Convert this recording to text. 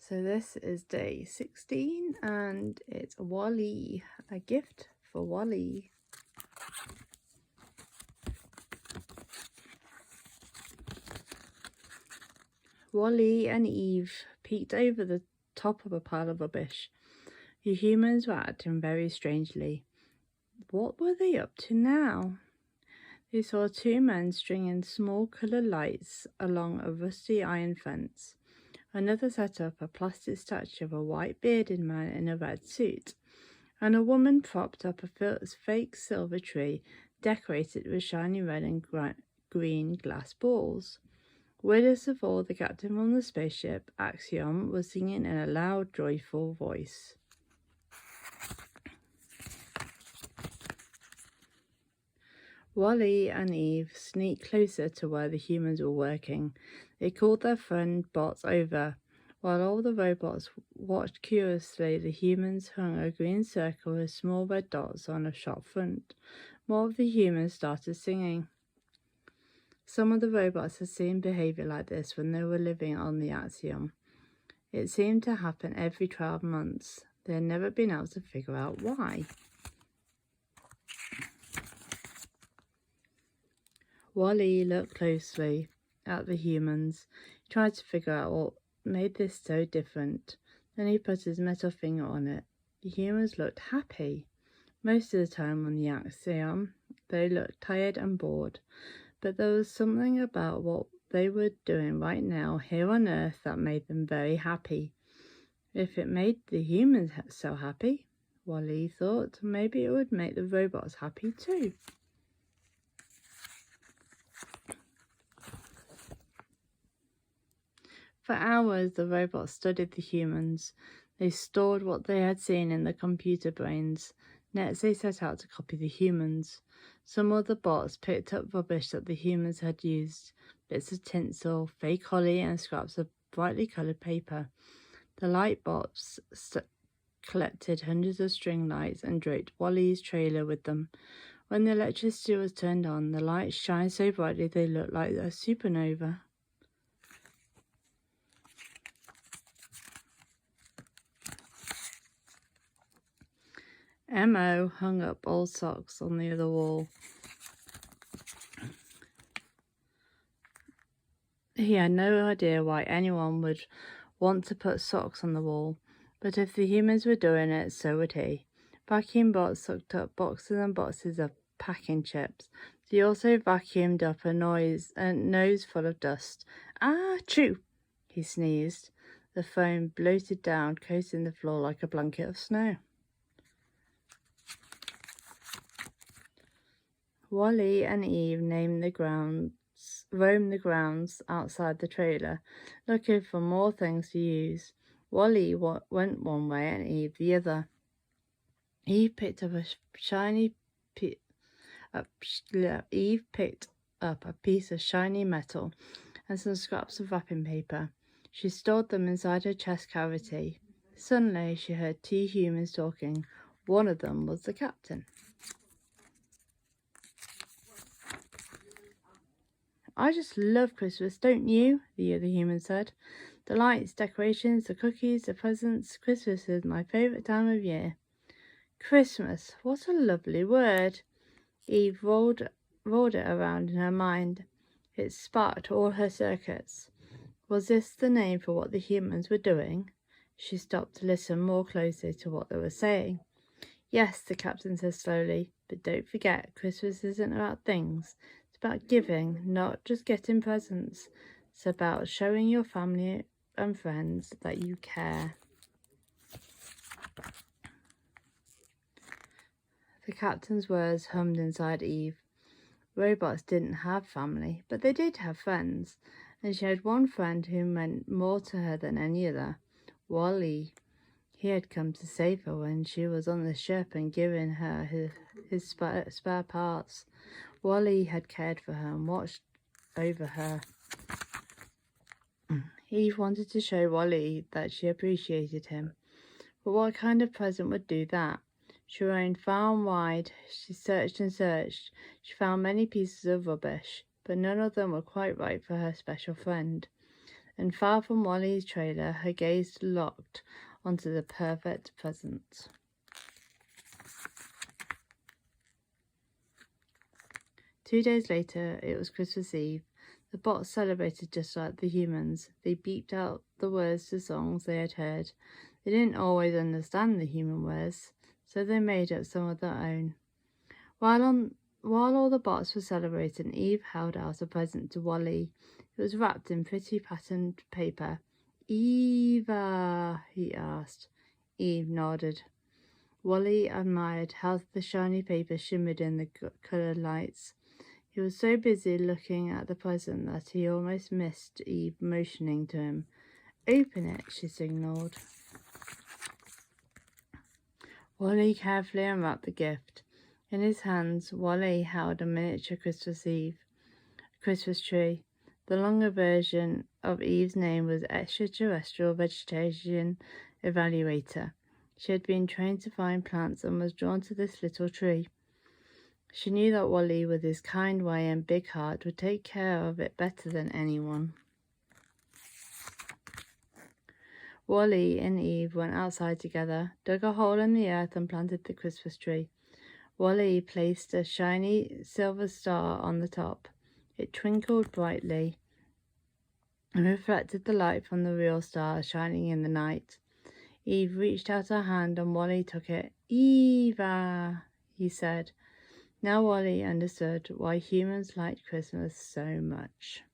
So this is day 16 and it's Wall.E, a gift for Wall.E. Wall.E and Eve peeked over the top of a pile of rubbish. The humans were acting very strangely. What were they up to now? They saw two men stringing small coloured lights along a rusty iron fence. Another set up a plastic statue of a white-bearded man in a red suit, and a woman propped up a fake silver tree decorated with shiny red and green glass balls. Weirdest of all, the captain from the spaceship, Axiom, was singing in a loud, joyful voice. Wall.E and Eve sneaked closer to where the humans were working. They called their friend bots over. While all the robots watched curiously, the humans hung a green circle with small red dots on a shop front. More of the humans started singing. Some of the robots had seen behavior like this when they were living on the Axiom. It seemed to happen every 12 months. They had never been able to figure out why. Wall.E looked closely at the humans. He tried to figure out what made this so different. Then he put his metal finger on it. The humans looked happy. Most of the time on the Axiom, they looked tired and bored. But there was something about what they were doing right now here on Earth that made them very happy. If it made the humans so happy, Wall.E thought, maybe it would make the robots happy too. For hours, the robots studied the humans. They stored what they had seen in the computer brains. Next, they set out to copy the humans. Some of the bots picked up rubbish that the humans had used, bits of tinsel, fake holly, and scraps of brightly coloured paper. The light bots collected hundreds of string lights and draped Wall.E's trailer with them. When the electricity was turned on, the lights shined so brightly they looked like a supernova. M.O. hung up old socks on the other wall. He had no idea why anyone would want to put socks on the wall, but if the humans were doing it, so would he. Vacuum bots sucked up boxes and boxes of packing chips. He also vacuumed up a nose full of dust. Achoo! He sneezed. The foam bloated down, coating the floor like a blanket of snow. Wall.E and Eve roamed the grounds outside the trailer, looking for more things to use. Wall.E went one way and Eve the other. Eve picked up a piece of shiny metal and some scraps of wrapping paper. She stored them inside her chest cavity. Suddenly, she heard two humans talking. One of them was the captain. "I just love Christmas, don't you?" the other human said. "The lights, decorations, the cookies, the presents. Christmas is my favourite time of year." Christmas, what a lovely word. Eve rolled it around in her mind. It sparked all her circuits. Was this the name for what the humans were doing? She stopped to listen more closely to what they were saying. "Yes," the captain said slowly, "but don't forget, Christmas isn't about things. It's about giving, not just getting presents. It's about showing your family and friends that you care." The captain's words hummed inside Eve. Robots didn't have family, but they did have friends, and she had one friend who meant more to her than any other, Wall.E. He had come to save her when she was on the ship and given her his spare parts. Wall.E had cared for her and watched over her. Eve wanted to show Wall.E that she appreciated him. But what kind of present would do that? She roamed far and wide. She searched and searched. She found many pieces of rubbish, but none of them were quite right for her special friend. and far from Wall.E's trailer, her gaze locked onto the perfect present. Two days later, it was Christmas Eve. The bots celebrated just like the humans. They beeped out the words to songs they had heard. They didn't always understand the human words, so they made up some of their own. While all the bots were celebrating, Eve held out a present to Wall.E. It was wrapped in pretty patterned paper. "Eva," he asked. Eve nodded. Wall.E admired how the shiny paper shimmered in the coloured lights. He was so busy looking at the present that he almost missed Eve motioning to him. "Open it," she signalled. Wall.E carefully unwrapped the gift. In his hands, Wall.E held a miniature Christmas tree. The longer version of Eve's name was Extraterrestrial Vegetation Evaluator. She had been trained to find plants and was drawn to this little tree. She knew that Wall.E, with his kind way and big heart, would take care of it better than anyone. Wall.E and Eve went outside together, dug a hole in the earth and planted the Christmas tree. Wall.E placed a shiny silver star on the top. It twinkled brightly and reflected the light from the real star shining in the night. Eve reached out her hand and Wall.E took it. "Eva," he said. Now Wall.E understood why humans liked Christmas so much.